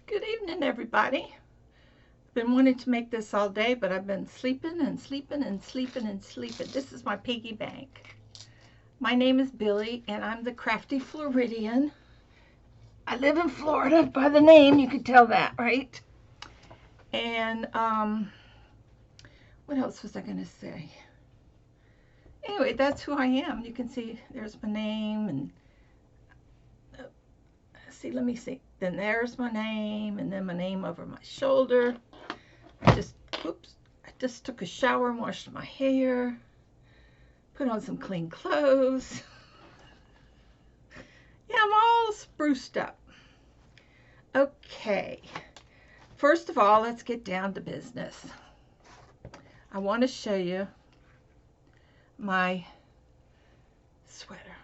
Good evening, everybody. I've been wanting to make this all day, but I've been sleeping and sleeping and sleeping and sleeping. This is my piggy bank. My name is Billie, and I'm the Crafty Floridian. I live in Florida. By the name, you could tell that, right? And what else was I going to say? Anyway, that's who I am. You can see there's my name, and let me see. Then there's my name, and then my name over my shoulder. I just took a shower and washed my hair, put on some clean clothes. Yeah, I'm all spruced up. Okay, first of all, let's get down to business. I want to show you my sweater.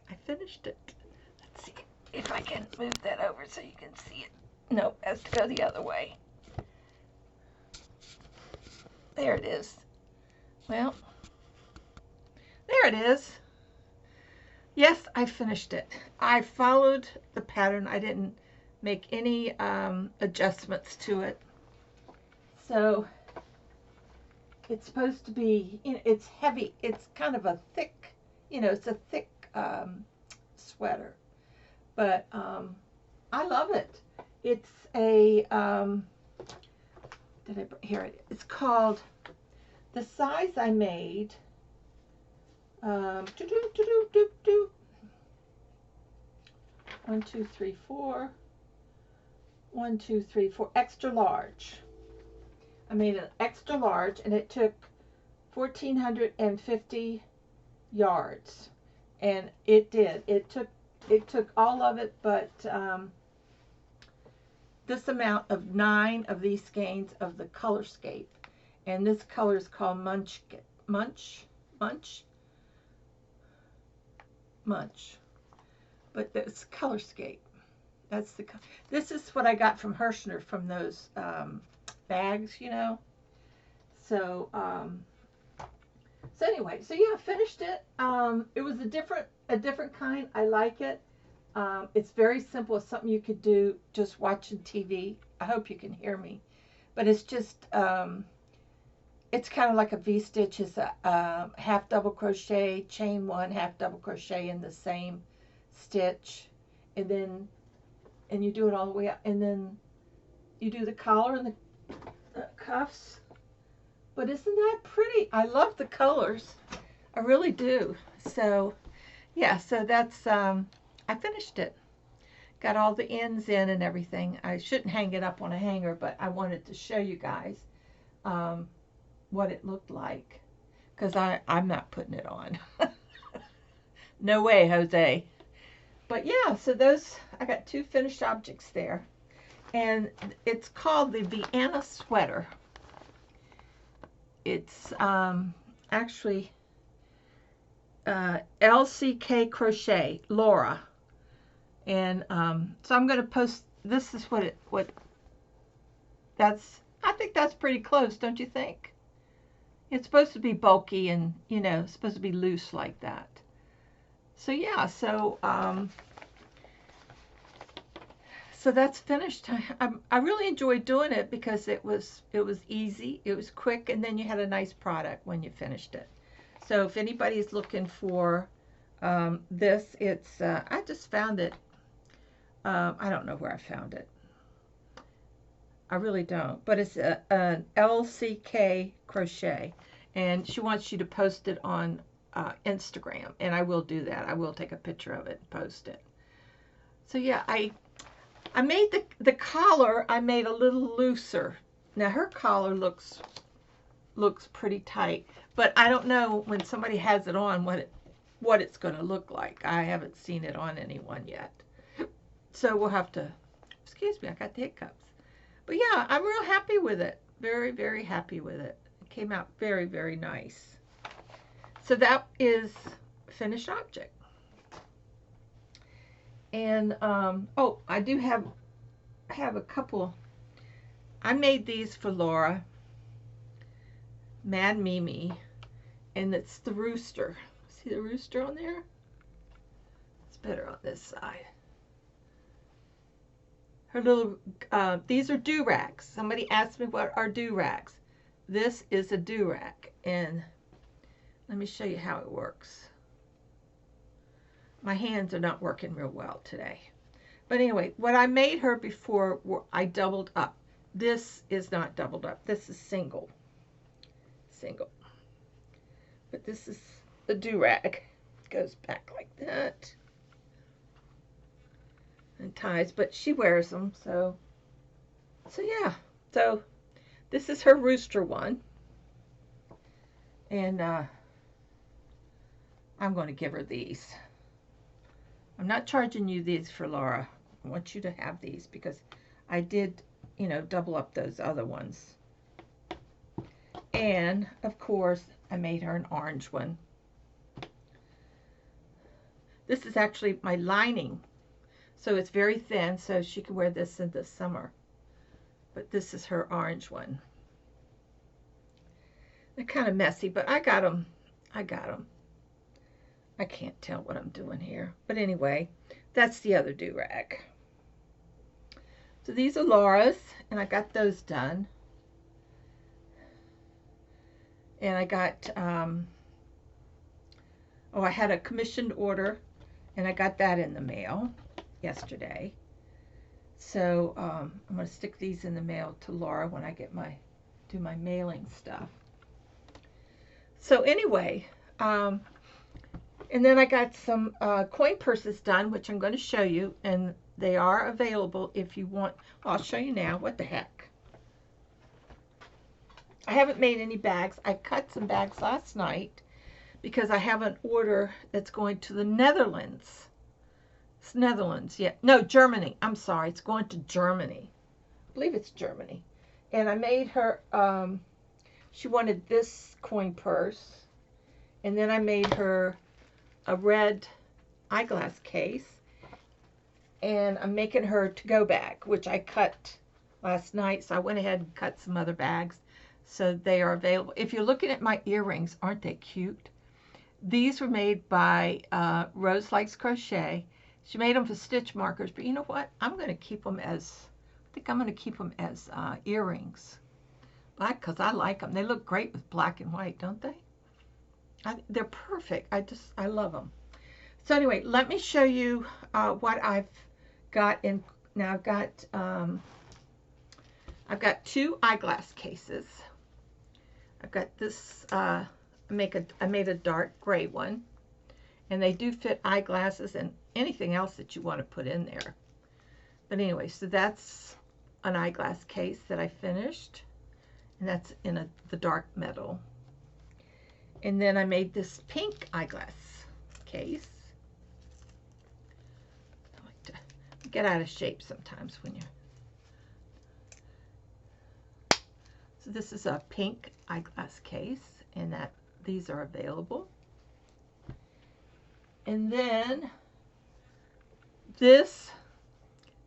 I finished it. Let's see if I can move that over so you can see it. No, it has to go the other way. There it is. Well, there it is. Yes, I finished it. I followed the pattern. I didn't make any adjustments to it. So it's supposed to be, it's heavy. It's kind of a thick, it's a thick sweater. But I love it. It's a, here it is. It's called, the size I made, 1, 2, 3, 4, 1, 2, 3, 4, extra large. I made an extra large, and it took 1,450 yards, and it did. It took all of it, but this amount of 9 of these skeins of the Colorscape, and this color is called Munch. But it's Colorscape. That's the. This is what I got from Hirschner from those bags, So so anyway, so yeah, I finished it. It was a different kind. I like it. It's very simple. It's something you could do just watching TV. I hope you can hear me, but it's just it's kind of like a V-stitch. It's a half double crochet, chain 1, half double crochet in the same stitch, and you do it all the way up, and then you do the collar and the cuffs. But isn't that pretty? I love the colors. I really do. So yeah, so that's I finished it. Got all the ends in and everything. I shouldn't hang it up on a hanger, but I wanted to show you guys what it looked like, because I'm not putting it on. No way, Jose. But yeah, so I got 2 finished objects there, and it's called the Vienna Sweater. It's actually LCK Crochet, Laura, and so I'm going to post. This is I think that's pretty close, don't you think? It's supposed to be bulky and, it's supposed to be loose like that. So yeah, so that's finished. I really enjoyed doing it because it was easy, it was quick, and then you had a nice product when you finished it. So if anybody's looking for this, it's I just found it. I don't know where I found it. I really don't. But it's an LCK Crochet, and she wants you to post it on Instagram, and I will do that. I will take a picture of it and post it. So yeah, I made the collar. I made a little looser. Now her collar looks pretty tight, but I don't know when somebody has it on what it's going to look like. I haven't seen it on anyone yet, so we'll have to. Excuse me, I got the hiccups. But yeah, I'm real happy with it. Very, very happy with it. It came out very, very nice. So that is finished object. And oh, I do have a couple. I made these for Laura, Mad Mimi, and it's the rooster. See the rooster on there? It's better on this side. her little, these are do-rags. Somebody asked me what are do-rags. This is a do-rag, and let me show you how it works. My hands are not working real well today. But anyway, what I made her before, I doubled up. This is not doubled up. This is single. Single. But this is the do-rag. Goes back like that. And ties, but she wears them, so yeah. So this is her rooster one. And I'm going to give her these. I'm not charging you these for Laura. I want you to have these because I did, you know, double up those other ones. And, of course, I made her an orange one. This is actually my lining. So it's very thin, so she can wear this in the summer. But this is her orange one. They're kind of messy, but I got them. I got them. I can't tell what I'm doing here. But anyway, that's the other do-rag. So these are Laura's, and I got those done. And I got, I had a commissioned order, and I got that in the mail yesterday. So I'm going to stick these in the mail to Laura when I get do my mailing stuff. So anyway, and then I got some coin purses done, which I'm going to show you, and they are available if you want. I'll show you now. What the heck? I haven't made any bags. I cut some bags last night because I have an order that's going to the Netherlands. It's Netherlands, yeah. No, Germany. I'm sorry. It's going to Germany. I believe it's Germany. And I made her, she wanted this coin purse. And then I made her a red eyeglass case. And I'm making her to-go bag, which I cut last night. So I went ahead and cut some other bags. So they are available. If you're looking at my earrings, aren't they cute? These were made by Rose Likes Crochet. She made them for stitch markers, but you know what? I'm going to keep them as, I think I'm going to keep them as earrings. Black, because I like them. They look great with black and white, don't they? They're perfect. I love them. So anyway, let me show you what I've got in. Now I've got two eyeglass cases. I've got this, I made a dark gray one. And they do fit eyeglasses and anything else that you want to put in there. But anyway, so that's an eyeglass case that I finished. And that's in the dark metal. And then I made this pink eyeglass case. I like to get out of shape sometimes when you're... So this is a pink eyeglass case, and these are available. And then this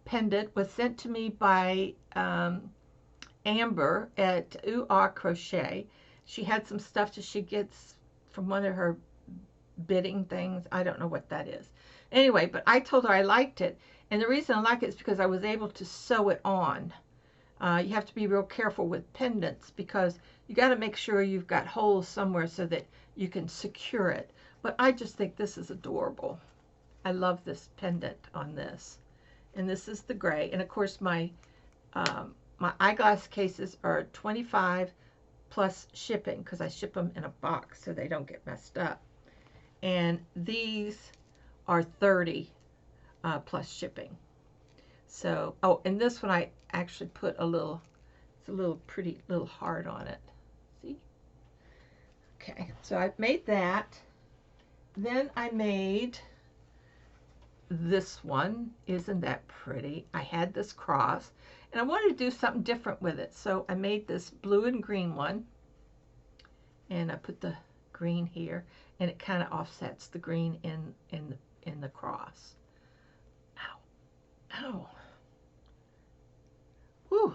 pendant was sent to me by Amber at Uggggg Crochet. She had some stuff that she gets from one of her bidding things. I don't know what that is. Anyway, but I told her I liked it. And the reason I like it is because I was able to sew it on. You have to be real careful with pendants because you got to make sure you've got holes somewhere so that you can secure it. But I just think this is adorable. I love this pendant on this. And this is the gray. And of course my eyeglass cases are $25 plus shipping because I ship them in a box so they don't get messed up. And these are $30 plus shipping. So, oh, and this one I actually put a little, it's a little pretty little heart on it. See? Okay, so I've made that. Then I made this one. Isn't that pretty? I had this cross and I wanted to do something different with it. So I made this blue and green one and I put the green here and it kind of offsets the green in the cross. Ow. Ow. Whew.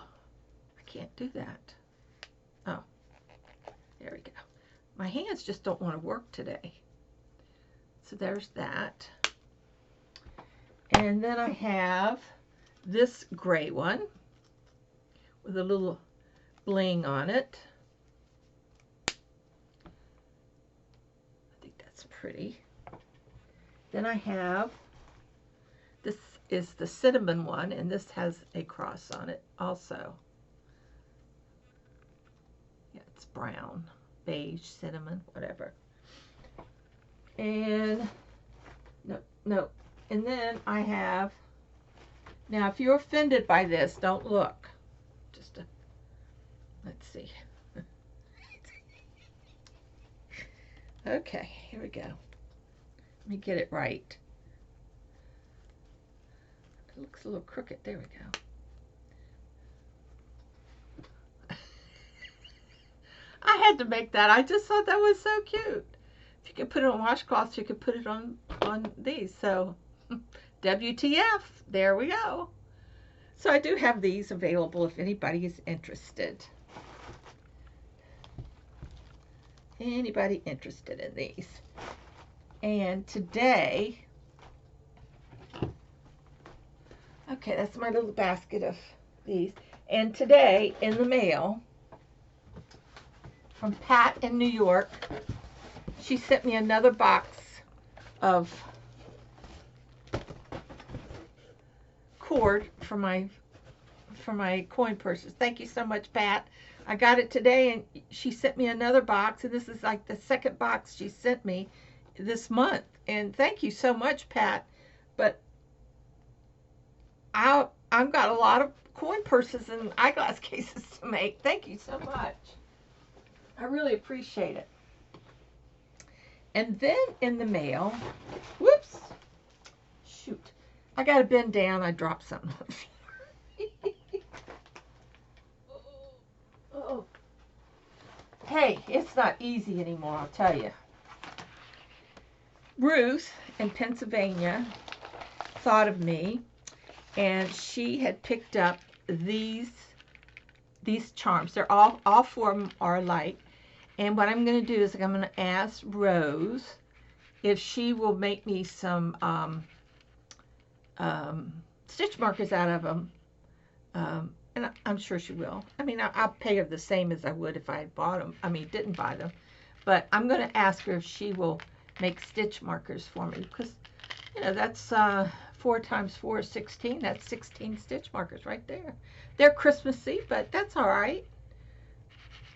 I can't do that. Oh, there we go. My hands just don't want to work today. So there's that. And then I have this gray one with a little bling on it. I think that's pretty. Then I have, this is the cinnamon one, and this has a cross on it also. Yeah, it's brown, beige, cinnamon, whatever. And no. And then I have, now if you're offended by this, don't look. Just let's see. Okay, here we go. Let me get it right. It looks a little crooked. There we go. I had to make that. I just thought that was so cute. If you could put it on washcloths, you could put it on these. So WTF, there we go. So I do have these available if anybody is interested. Anybody interested in these? And today, okay, that's my little basket of these. And today in the mail from Pat in New York, she sent me another box of cord for my coin purses. Thank you so much, Pat. I got it today, and she sent me another box, and this is like the second box she sent me this month. And thank you so much, Pat. But I've got a lot of coin purses and eyeglass cases to make. Thank you so much. I really appreciate it. And then in the mail, whoops, shoot, I got to bend down. I dropped something on the floor. Oh. Hey, it's not easy anymore, I'll tell you. Ruth in Pennsylvania thought of me, and she had picked up these charms. They're all four of them are alike. And what I'm going to do is I'm going to ask Rose if she will make me some stitch markers out of them. And I'm sure she will. I mean, I'll pay her the same as I would if I had bought them. I mean, didn't buy them. But I'm going to ask her if she will make stitch markers for me. Because, you know, that's 4 times 4 is 16. That's 16 stitch markers right there. They're Christmassy, but that's all right.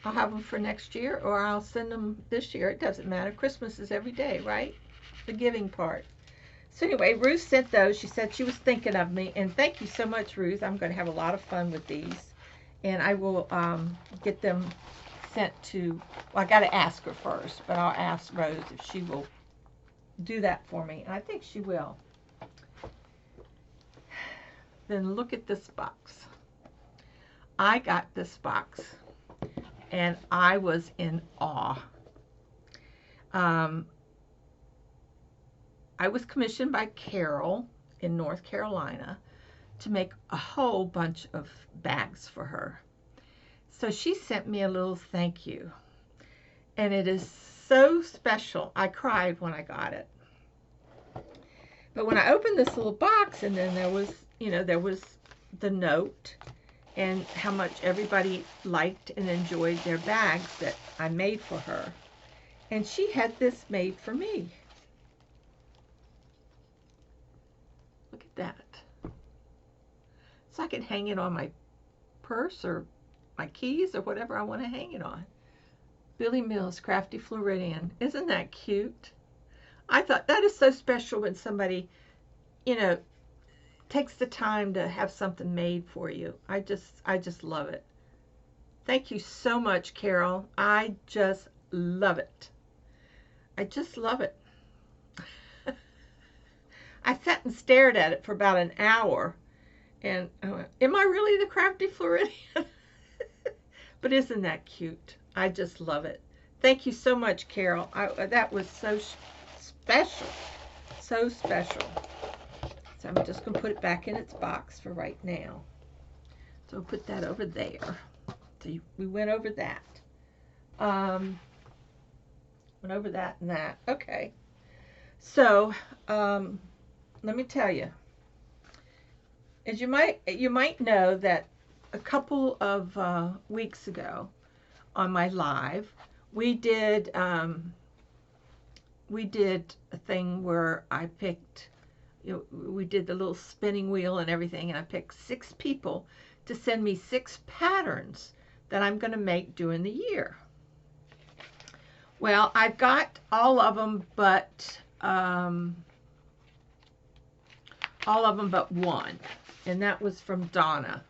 I'll have them for next year, or I'll send them this year. It doesn't matter. Christmas is every day, right? The giving part. So anyway, Ruth sent those. She said she was thinking of me. And thank you so much, Ruth. I'm going to have a lot of fun with these. And I will get them sent to, well, I got to ask her first. But I'll ask Rose if she will do that for me. And I think she will. Then look at this box. I got this box, and I was in awe. I was commissioned by Carol in North Carolina to make a whole bunch of bags for her. So she sent me a little thank you. And it is so special. I cried when I got it. But when I opened this little box, and then there was, you know, there was the note and how much everybody liked and enjoyed their bags that I made for her. And she had this made for me. Look at that. So I can hang it on my purse or my keys or whatever I want to hang it on. Billie Mills, Crafty Floridian. Isn't that cute? I thought that is so special when somebody, you know, takes the time to have something made for you. I just love it. Thank you so much, Carol. I just love it. I just love it. I sat and stared at it for about an hour, and I went, am I really the Crafty Floridian? But isn't that cute? I just love it. Thank you so much, Carol. That was so special. So special. So I'm just going to put it back in its box for right now. So I'll put that over there. So we went over that. Went over that and that. Okay. So, let me tell you. as you might know that a couple of weeks ago on my live, we did a thing where I picked, we did the little spinning wheel and everything, and I picked 6 people to send me 6 patterns that I'm going to make during the year. Well, I've got all of them but one, and that was from Donna.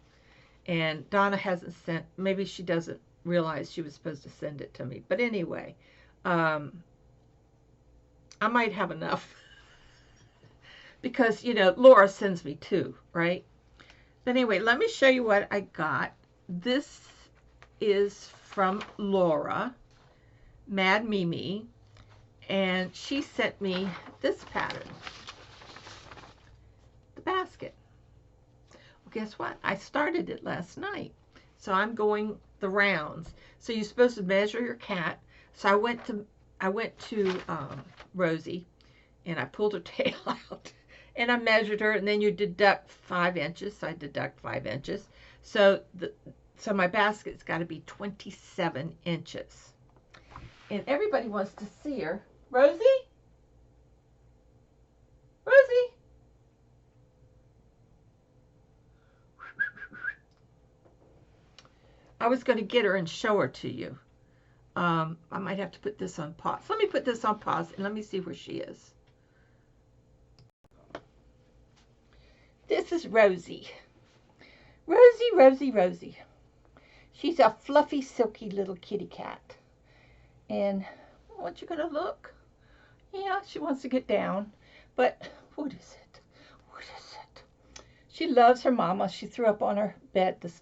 And Donna hasn't sent, maybe she doesn't realize she was supposed to send it to me. But anyway, I might have enough because, Laura sends me 2, right? But anyway, let me show you what I got. This is from Laura, Mad Mimi, and she sent me this pattern, the basket. Well, guess what? I started it last night, so I'm going the rounds. So you're supposed to measure your cat. So I went to Rosie, and I pulled her tail out, and I measured her, and then you deduct 5 inches. So I deduct 5 inches. So my basket's got to be 27 inches. And everybody wants to see her. Rosie? Rosie? I was going to get her and show her to you. I might have to put this on pause. Let me put this on pause and let me see where she is. This is Rosie. Rosie, Rosie, Rosie. She's a fluffy, silky little kitty cat. And what you gonna look? Yeah, she wants to get down. But what is it? What is it? She loves her mama. She threw up on her bed this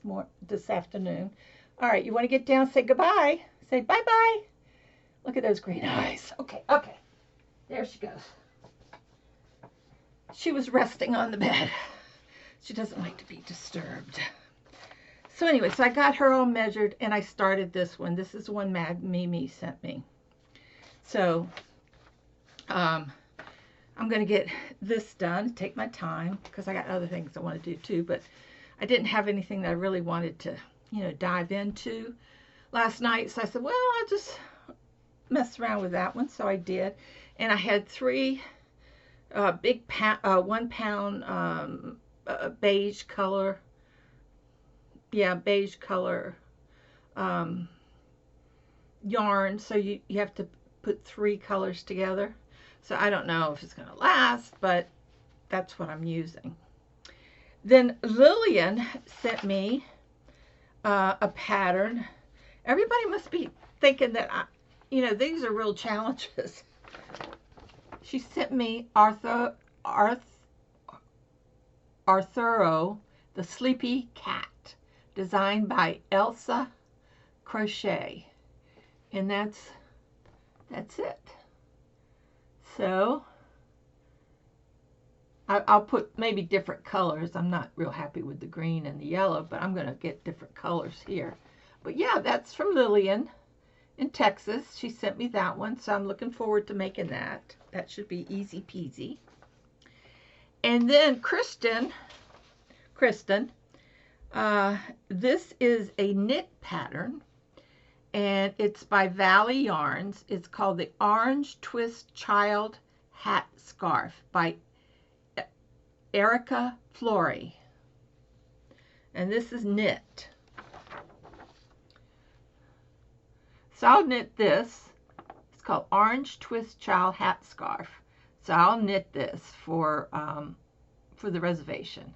afternoon. All right, you want to get down? Say goodbye. Say bye-bye. Look at those green eyes. Okay, okay. There she goes. She was resting on the bed. She doesn't like to be disturbed. So anyway, so I got her all measured, and I started this one. This is the one Mad Mimi sent me. So I'm going to get this done, take my time, because I got other things I want to do too, but I didn't have anything that I really wanted to, dive into last night. So I said, well, I'll just mess around with that one. So I did. And I had 3 big 1 pound beige color. Yeah, beige color yarn. So you have to put 3 colors together. So I don't know if it's going to last, but that's what I'm using. Then Lillian sent me a pattern. Everybody must be thinking that, these are real challenges. She sent me Arthuro, the Sleepy Cat, designed by Elsa Crochet. And that's it. So I'll put maybe different colors. I'm not real happy with the green and the yellow, but I'm going to get different colors here. But yeah, that's from Lillian in Texas. She sent me that one, so I'm looking forward to making that. That should be easy peasy. And then Kristen, this is a knit pattern, and it's by Valley Yarns. It's called the Orange Twist Child Hat Scarf by Erica Flory. And this is knit. So I'll knit this. It's called Orange Twist Child Hat Scarf. So I'll knit this for the reservation.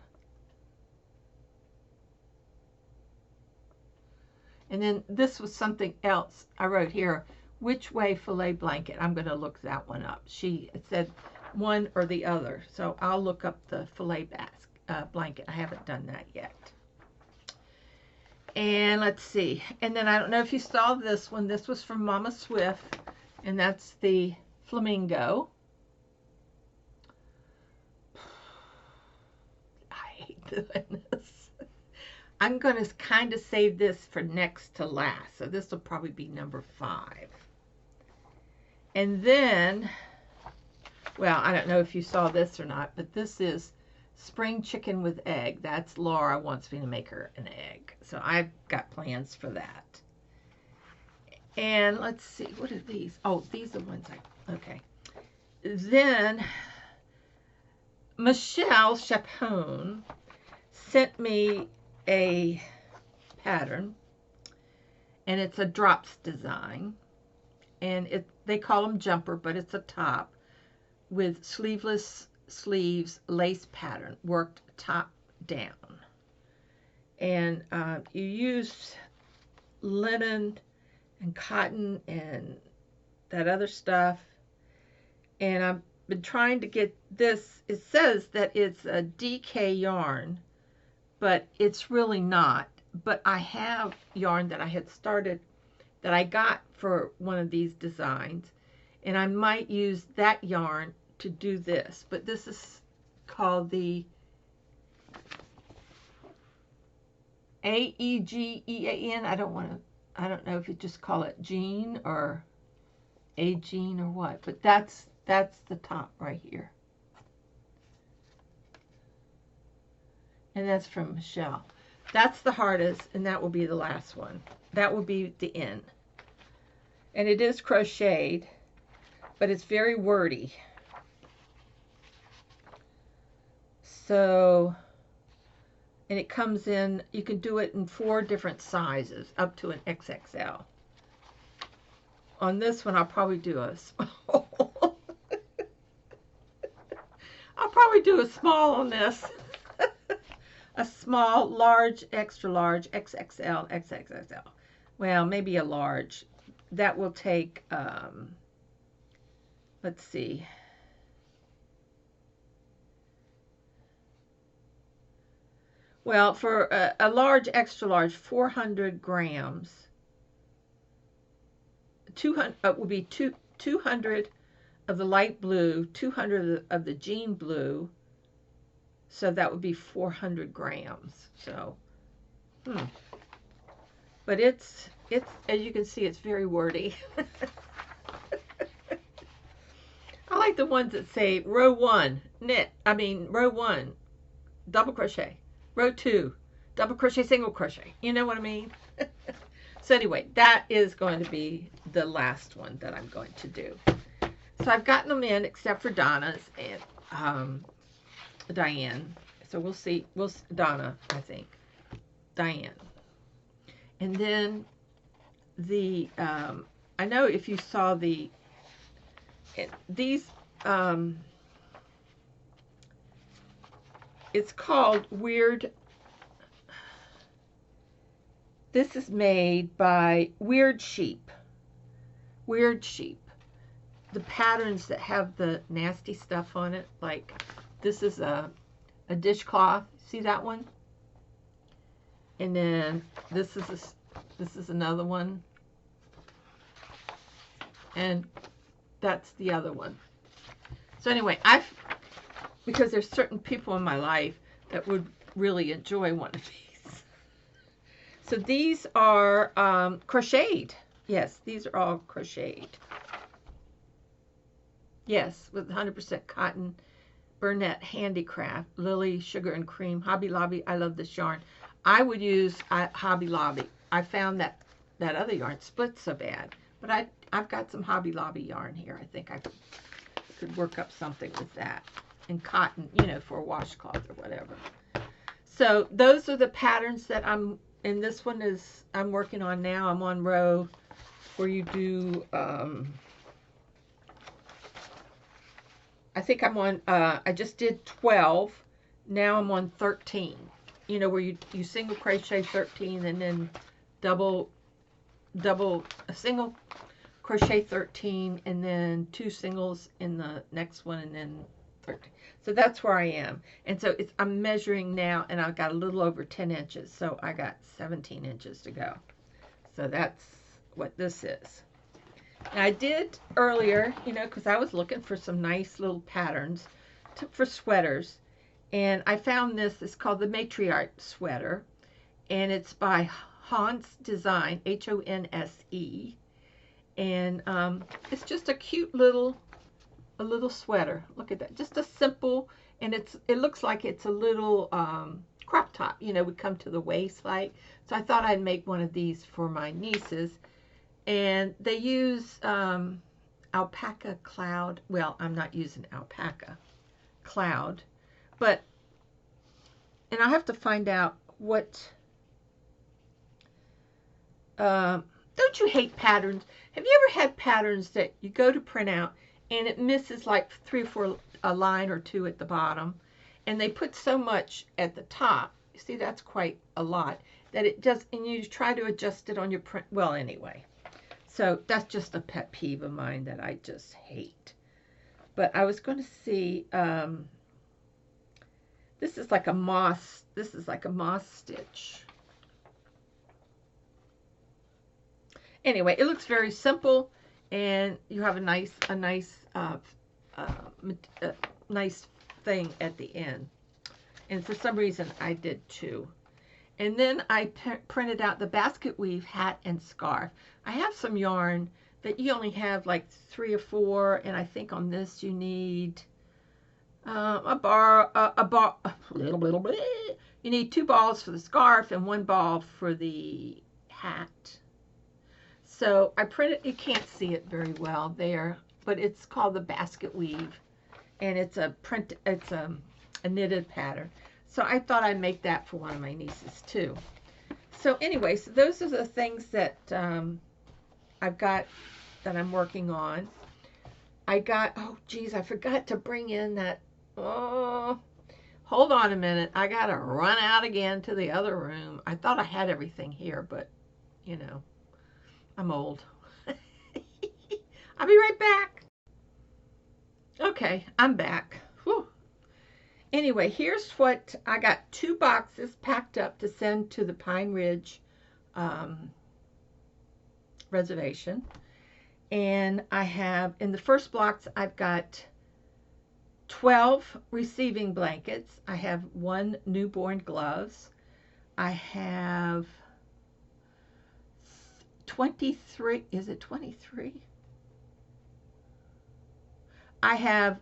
And then this was something else I wrote here. Which way filet blanket? I'm going to look that one up. It said one or the other. So I'll look up the filet blanket. I haven't done that yet. And let's see. And then I don't know if you saw this one. This was from Mama Swift. And that's the Flamingo. I hate doing this. I'm going to kind of save this for next to last. So this will probably be number 5. And then, well, I don't know if you saw this or not, but this is spring chicken with egg. That's Laura wants me to make her an egg. So I've got plans for that. And let's see, what are these? Oh, these are the ones okay. Then Michelle Chapone sent me a pattern, and it's a drops design, and they call them jumper, but it's a top with sleeveless sleeves, lace pattern, worked top down. And you use linen and cotton and that other stuff. And I've been trying to get this. It says that it's a DK yarn, but it's really not. But I have yarn that I had started that I got for one of these designs, and I might use that yarn to do this. But this is called the AEGEAN. I don't know if you just call it jean or a jean or what, but that's the top right here. And that's from Michelle. That's the hardest, and that will be the last one. That will be the end. And it is crocheted, but it's very wordy. So, and it comes in, you can do it in 4 different sizes, up to an XXL. On this one, I'll probably do a small. I'll probably do a small on this. A small, large, extra large, XXL, XXXL. Well, maybe a large. That will take, let's see. Well, for a large, extra large, 400 grams. 200 would be 200 of the light blue, 200 of the jean blue. So that would be 400 grams. So, but it's as you can see, it's very wordy. I like the ones that say row 1 knit. Row 1 double crochet, row 2 double crochet, single crochet. You know what I mean? So anyway, that is going to be the last one that I'm going to do. So I've gotten them in, except for Donna's and Diane. So we'll see. Donna, I think. Diane. And then the, I know if you saw these, it's called Weird. This is made by Weird Sheep. Weird Sheep. The patterns that have the nasty stuff on it, like this is a dishcloth. See that one? And then this is another one. And that's the other one. So anyway, because there's certain people in my life that would really enjoy one of these. So these are crocheted. Yes, these are all crocheted. Yes, with 100% cotton. Burnett Handicraft, Lily, Sugar and Cream, Hobby Lobby. I love this yarn. I would use Hobby Lobby. I found that other yarn splits so bad. But I've got some Hobby Lobby yarn here. I think I could work up something with that. And cotton, for a washcloth or whatever. So those are the patterns that and this one is, I'm working on now. I'm on row where you do, I think I'm on, I just did 12. Now I'm on 13. Where you single crochet 13 and then a single crochet 13 and then 2 singles in the next one and then 13. So that's where I am. And so I'm measuring now and I've got a little over 10 inches. So I got 17 inches to go. So that's what this is. And I did earlier, because I was looking for some nice little patterns for sweaters. And I found this. It's called the Matriarch Sweater. And it's by Hans Design, Honse. And it's just a cute little sweater. Look at that. Just a simple, and it looks like it's a little crop top, you know, would come to the waist like. So I thought I'd make one of these for my nieces, and they use alpaca cloud. Well, I'm not using alpaca cloud, but, and I'll have to find out what, don't you hate patterns? Have you ever had patterns that you go to print out and it misses like 3 or 4, a line or 2 at the bottom, and they put so much at the top, you see that's quite a lot, that it just, and you try to adjust it on your print, well anyway. So that's just a pet peeve of mine that I just hate. But I was going to see, this is like a moss stitch. Anyway, it looks very simple, and you have a nice nice thing at the end. And for some reason, I did too. And then I printed out the basket weave hat and scarf. I have some yarn that you only have like 3 or 4, and I think on this you need you need 2 balls for the scarf and 1 ball for the hat. So I printed, you can't see it very well there, but it's called the basket weave, and it's a knitted pattern. So I thought I'd make that for one of my nieces too. So anyway, so those are the things that I've got that I'm working on. I got, oh geez, I forgot to bring in that, oh, hold on a minute. I got to run out again to the other room. I thought I had everything here, but you know, I'm old. I'll be right back. Okay, I'm back. Whew. Anyway, here's what I got. 2 boxes packed up to send to the Pine Ridge reservation. And I have, in the first box, I've got 12 receiving blankets. I have 1 newborn gloves. I have 23, is it 23? I have,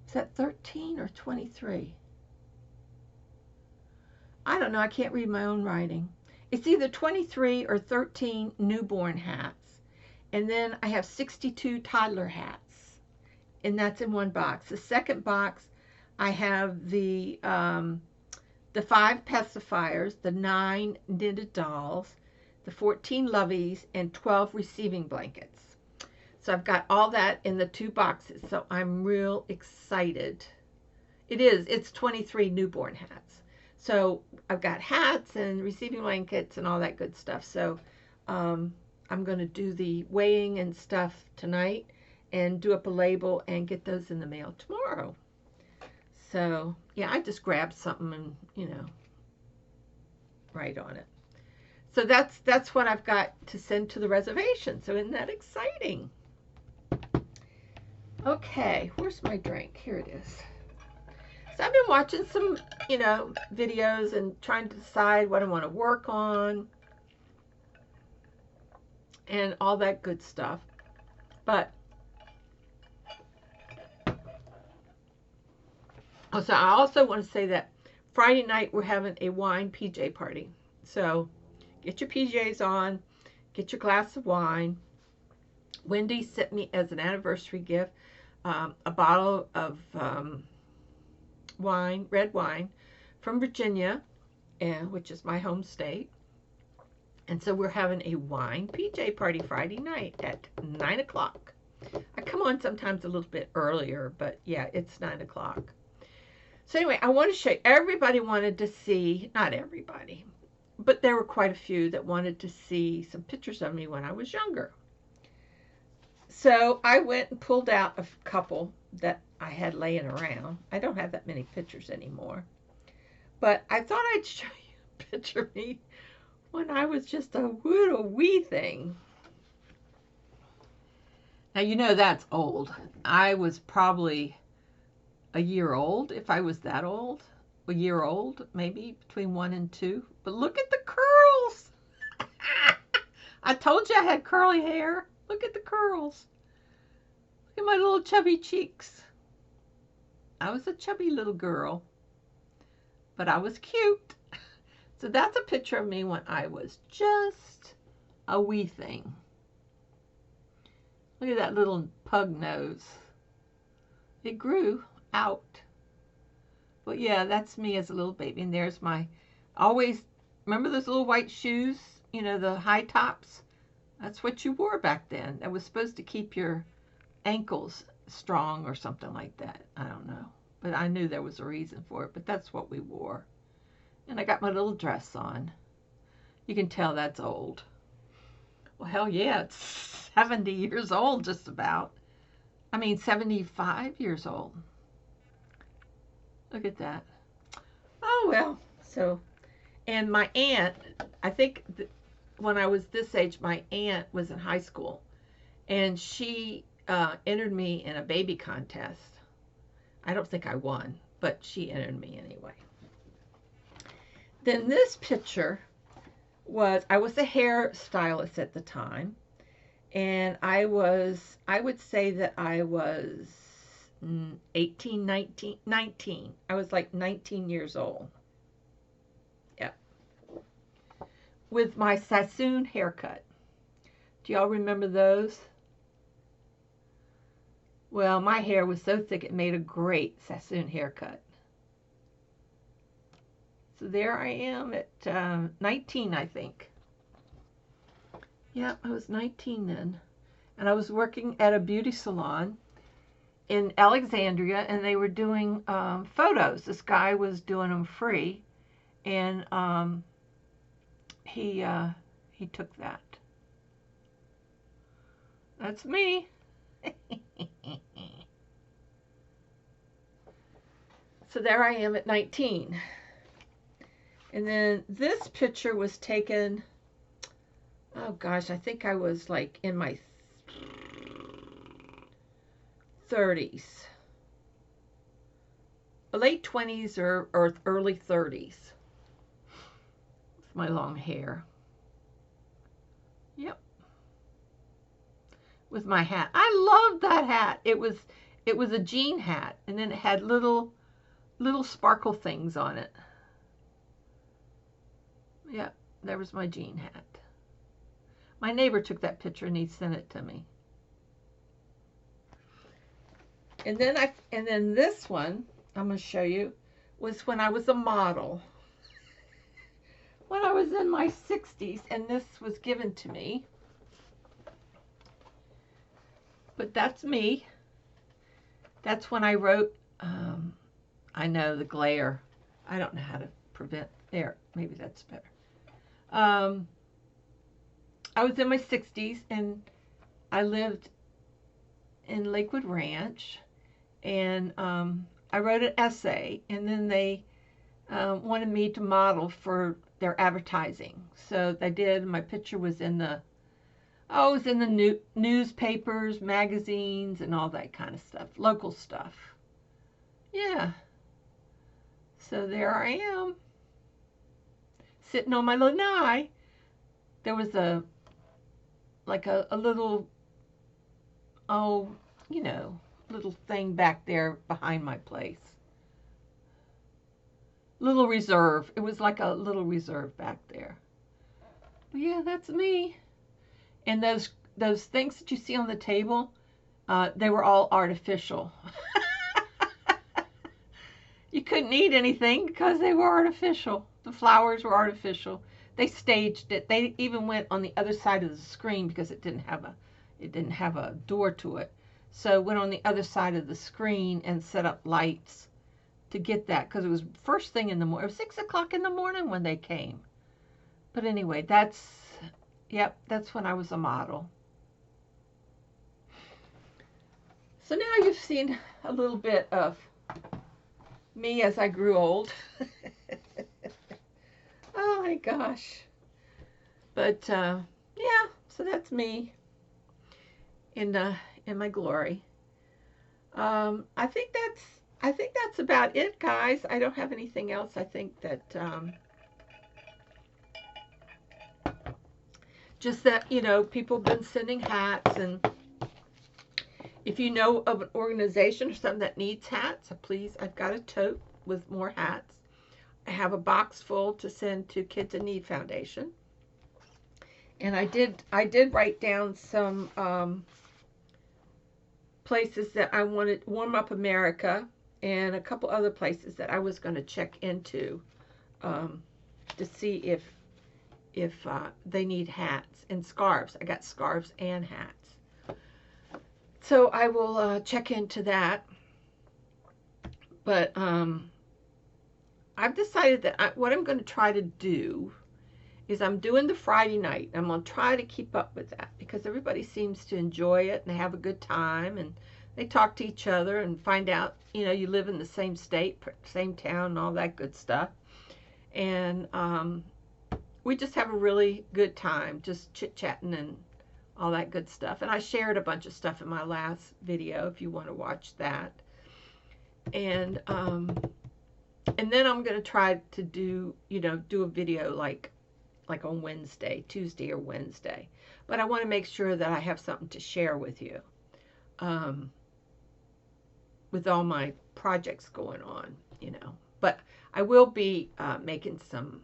is that 13 or 23? I don't know, I can't read my own writing. It's either 23 or 13 newborn hats. And then I have 62 toddler hats. And that's in 1 box. The second box, I have the 5 pacifiers, the 9 knitted dolls, the 14 loveys, and 12 receiving blankets. So I've got all that in the 2 boxes. So I'm real excited. It's 23 newborn hats. So I've got hats and receiving blankets and all that good stuff. So I'm going to do the weighing and stuff tonight and do up a label and get those in the mail tomorrow. So yeah, I just grabbed something and, you know, write on it. So that's what I've got to send to the reservation. So isn't that exciting? Okay, where's my drink? Here it is. So I've been watching some, you know, videos and trying to decide what I want to work on and all that good stuff. But so I also want to say that Friday night we're having a wine PJ party. So get your PJs on, get your glass of wine. Wendy sent me as an anniversary gift a bottle of wine, red wine from Virginia, which is my home state. And so we're having a wine PJ party Friday night at 9 o'clock. I come on sometimes a little bit earlier, but yeah, it's 9 o'clock. So anyway, I want to show you, everybody wanted to see, not everybody, but there were quite a few that wanted to see some pictures of me when I was younger. So I went and pulled out a couple that I had laying around. I don't have that many pictures anymore. But I thought I'd show you a picture of me when I was just a little wee thing. Now, you know that's old. I was probably a year old, if I was that old. A year old, maybe between 1 and 2. But look at the curls. I told you I had curly hair. Look at the curls. Look at my little chubby cheeks. I was a chubby little girl, but I was cute. So that's a picture of me when I was just a wee thing. Look at that little pug nose. It grew out. But yeah, that's me as a little baby. And there's my, always, remember those little white shoes? You know, the high tops? That's what you wore back then. That was supposed to keep your ankles strong or something like that. I don't know. But I knew there was a reason for it. But that's what we wore. And I got my little dress on. You can tell that's old. Well, hell yeah, it's 70 years old just about. I mean, 75 years old. Look at that. Oh, well. So, and my aunt, I think when I was this age, my aunt was in high school. And she entered me in a baby contest. I don't think I won, but she entered me anyway. Then this picture was, I was a hairstylist at the time. And I would say that I was 19. I was like 19 years old. Yep. With my Sassoon haircut. Do y'all remember those? Well, my hair was so thick it made a great Sassoon haircut. So there I am at 19, I think. Yeah, I was 19 then. And I was working at a beauty salon in Alexandria, and they were doing photos. This guy was doing them free, and he took that. That's me. So there I am at 19. And then this picture was taken, oh gosh, I think I was like in my 30s. Late 20s or early 30s. With my long hair. Yep. With my hat. I loved that hat. It was a jean hat, and then it had little sparkle things on it. Yep, there was my jean hat. My neighbor took that picture and he sent it to me. And then this one I'm going to show you was when I was a model. When I was in my 60s, and this was given to me. But that's me. That's when I wrote, I know the glare. I don't know how to prevent, there, maybe that's better. I was in my 60s, and I lived in Lakewood Ranch, and I wrote an essay, and then they wanted me to model for their advertising. So they did. My picture was in the, it was in the newspapers, magazines, and all that kind of stuff, local stuff. Yeah. So there I am, sitting on my lanai. There was a little, little thing back there behind my place. Little reserve. It was like a little reserve back there. But yeah, that's me. And those things that you see on the table, they were all artificial. You couldn't eat anything because they were artificial. The flowers were artificial. They staged it. They even went on the other side of the screen because it didn't have a door to it. So went on the other side of the screen and set up lights to get that, because it was first thing in the morning. It was 6 o'clock in the morning when they came. But anyway, that's when I was a model. So now you've seen a little bit of me as I grew old. Oh my gosh. But yeah, so that's me in my glory. I think that's about it, guys. I don't have anything else. I think that just that, people have been sending hats, If you know of an organization or something that needs hats, please, I've got a tote with more hats. I have a box full to send to Kids in Need Foundation. And I did write down some places that I wanted, Warm Up America, and a couple other places that I was going to check into to see if they need hats and scarves. I got scarves and hats. So I will check into that. But I've decided that what I'm going to try to do is I'm doing the Friday night. I'm going to try to keep up with that because everybody seems to enjoy it and have a good time, and they talk to each other and find out, you know, you live in the same state, same town, and all that good stuff. And we just have a really good time, just chit-chatting and all that good stuff. And I shared a bunch of stuff in my last video if you want to watch that. And then I'm going to try to do a video like on Wednesday, Tuesday or Wednesday. But I want to make sure that I have something to share with you with all my projects going on, But I will be making some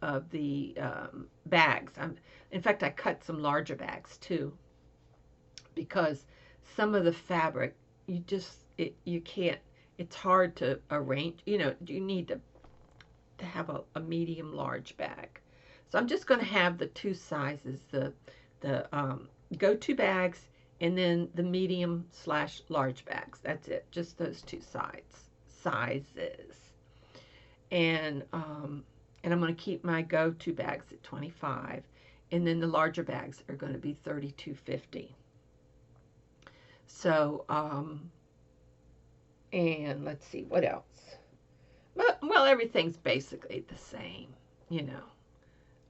of the bags. In fact, I cut some larger bags too, because some of the fabric, you can't, it's hard to arrange. You need to have a medium large bag. So I'm just going to have the two sizes, the go-to bags and then the medium/large bags. That's it, just those two sizes. And I'm going to keep my go-to bags at 25, and then the larger bags are going to be $32.50. So and let's see what else. Well, everything's basically the same,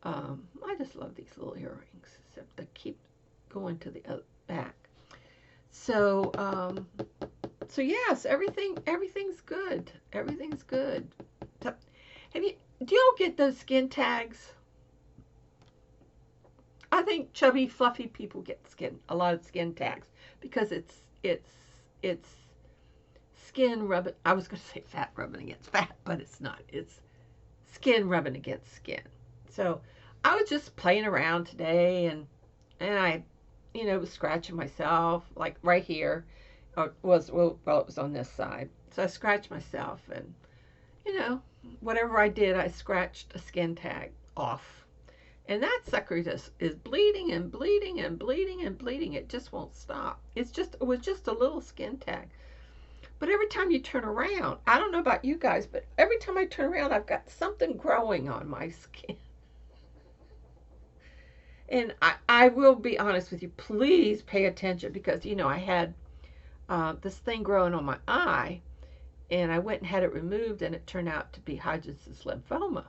I just love these little earrings, except they keep going to the back. So, so yes, everything's good. Everything's good. Do y'all get those skin tags? I think chubby, fluffy people get a lot of skin tags because it's skin rubbing. I was going to say fat rubbing against fat, but it's not. It's skin rubbing against skin. So I was just playing around today, and I, was scratching myself, like right here. It was on this side. So I scratched myself, and, whatever I did, I scratched a skin tag off. And that sucker just is bleeding and bleeding and bleeding and bleeding. It just won't stop. It was just a little skin tag. But every time you turn around, I don't know about you guys, but every time I turn around, I've got something growing on my skin. And I will be honest with you, please pay attention, because, I had this thing growing on my eye, and I went and had it removed, and it turned out to be Hodgkin's lymphoma.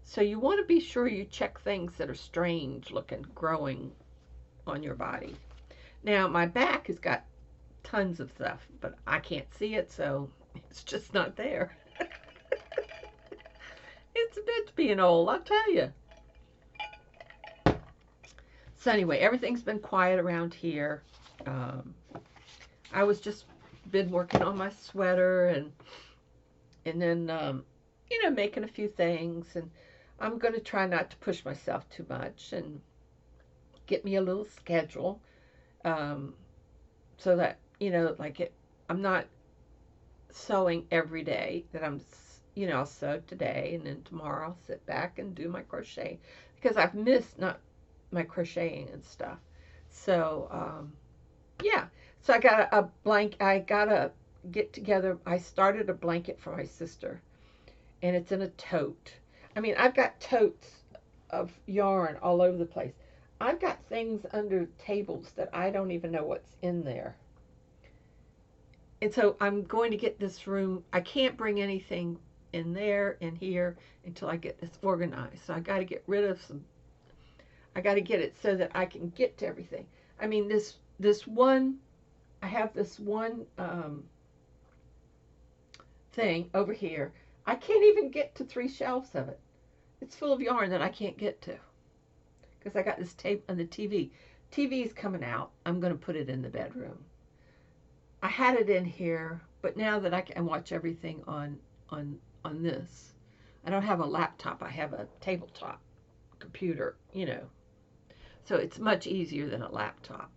So you want to be sure you check things that are strange looking growing on your body. Now, my back has got tons of stuff, but I can't see it, so it's just not there. It's a bitch being old, I'll tell you. So anyway, everything's been quiet around here. I was just been working on my sweater and then making a few things, and I'm going to try not to push myself too much and get me a little schedule so that I'm not sewing every day. That I'll sew today, and then tomorrow I'll sit back and do my crochet, because I've missed my crocheting and stuff. So yeah, so I gotta get together. I started a blanket for my sister, and it's in a tote. I mean, I've got totes of yarn all over the place. I've got things under tables that I don't even know what's in there. And so I'm going to get this room. I can't bring anything in there and here until I get this organized. So I got to get rid of some. I got to get it so that I can get to everything. I mean, this one, I have this one thing over here. I can't even get to 3 shelves of it. It's full of yarn that I can't get to, because I got this tape on the TV. TV's coming out. I'm going to put it in the bedroom. I had it in here, but now that I can watch everything on this, I don't have a laptop. I have a tabletop computer, you know. So it's much easier than a laptop.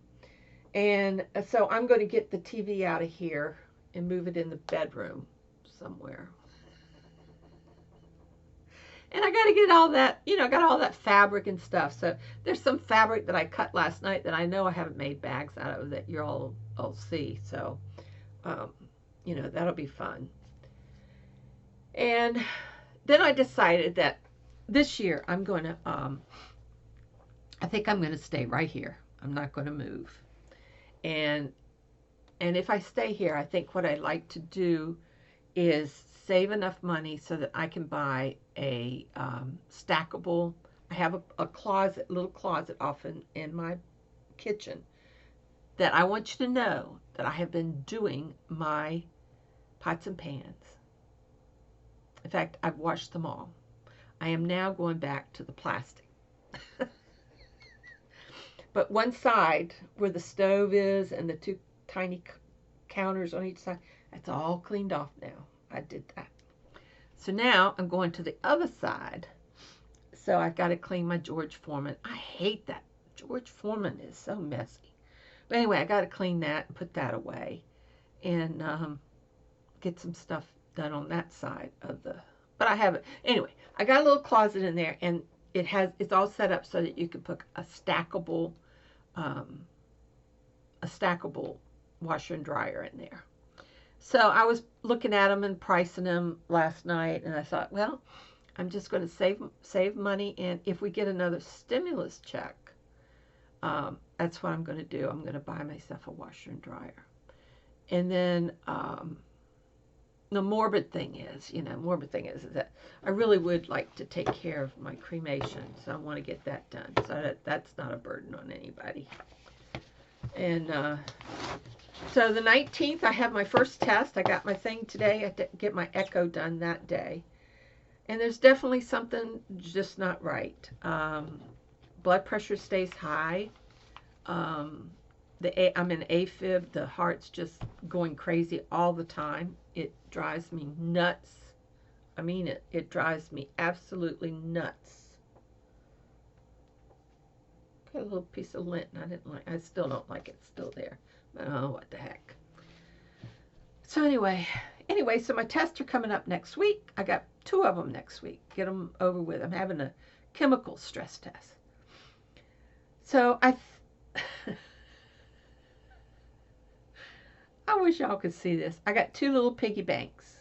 And so I'm going to get the TV out of here and move it in the bedroom somewhere. And I got to get all that, you know, got all that fabric and stuff. So there's some fabric that I cut last night that I know I haven't made bags out of that you'll all see. So, you know, that'll be fun. And then I decided that this year I'm going to, I think I'm going to stay right here. I'm not going to move. And if I stay here, I think what I'd like to do is save enough money so that I can buy a stackable. I have a closet, little closet off in my kitchen that I want you to know that I have been doing my pots and pans. In fact, I've washed them all. I am now going back to the plastic. But one side where the stove is and the two tiny counters on each side, that's all cleaned off now. I did that. So now I'm going to the other side. So I've got to clean my George Foreman. I hate that. George Foreman is so messy. But anyway, I got to clean that and put that away and get some stuff done on that side of the. But I have it anyway. I got a little closet in there, and it's all set up so that you can put a stackable washer and dryer in there. So I was looking at them and pricing them last night, and I thought, well, I'm just going to save money, and if we get another stimulus check, that's what I'm going to do. I'm going to buy myself a washer and dryer. And then the morbid thing is that I really would like to take care of my cremation, so I want to get that done. So that's not a burden on anybody. And so the 19th, I have my first test. I got my thing today. I had to get my echo done that day. And there's definitely something just not right. Blood pressure stays high. I'm in AFib. The heart's just going crazy all the time. It drives me nuts. I mean it. It drives me absolutely nuts. Got a little piece of lint, and I still don't like it. It's still there. But oh, what the heck. So anyway, so my tests are coming up next week. I got 2 of them next week. Get them over with. I'm having a chemical stress test. So I wish y'all could see this. I got 2 little piggy banks.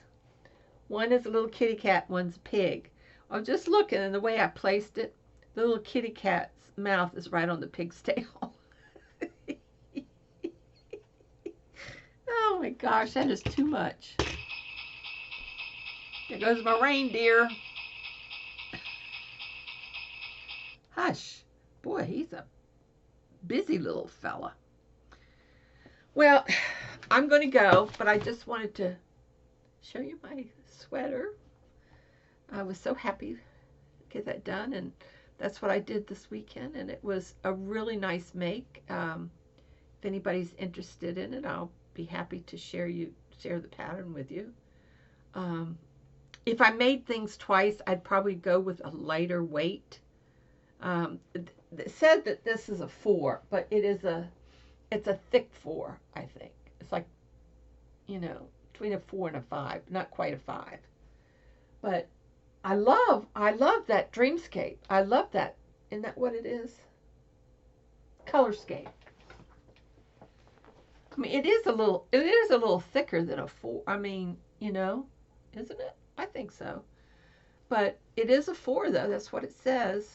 One is a little kitty cat, one's a pig. I was just looking, and the way I placed it, the little kitty cat's mouth is right on the pig's tail. Oh my gosh, that is too much. There goes my reindeer. Hush. Boy, he's a busy little fella. Well, I'm going to go, but I just wanted to show you my sweater. I was so happy to get that done, and that's what I did this weekend, and it was a really nice make. If anybody's interested in it, I'll be happy to share the pattern with you. If I made things twice, I'd probably go with a lighter weight. It said that this is a 4, but it's a thick 4, I think. It's like, you know, between a 4 and a 5, not quite a 5. But I love that dreamscape. I love that. Isn't that what it is? Colorscape. I mean, it is a little thicker than a 4. I mean, you know, isn't it? I think so. But it is a 4, though. That's what it says.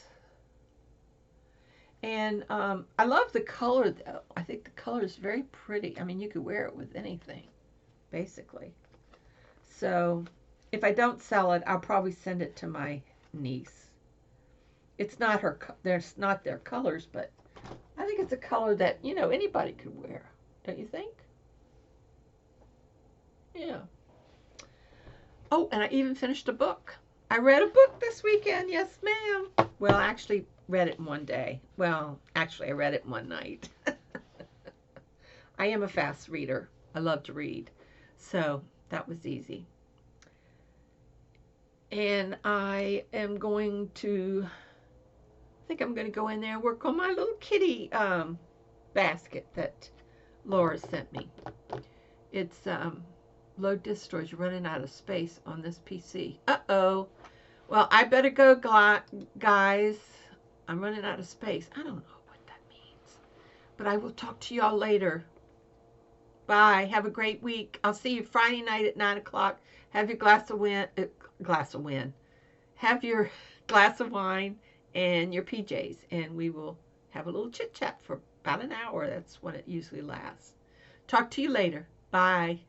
And I love the color, though. I think the color is very pretty. I mean, you could wear it with anything, basically. So if I don't sell it, I'll probably send it to my niece. It's not not their colors, but I think it's a color that, you know, anybody could wear. Don't you think? Yeah. Oh, and I even finished a book. I read a book this weekend. Yes, ma'am. Well, I actually read it in one day. Well, actually, I read it in one night. I am a fast reader. I love to read. So that was easy. And I think I'm going to go in there and work on my little kitty basket that Laura sent me. It's load disk storage, running out of space on this PC. Uh-oh. Well, I better go, guys. I'm running out of space. I don't know what that means. But I will talk to y'all later. Bye. Have a great week. I'll see you Friday night at 9 o'clock. Have your glass of wine. Have your glass of wine and your PJs. And we will have a little chit-chat for about an hour. That's when it usually lasts. Talk to you later. Bye.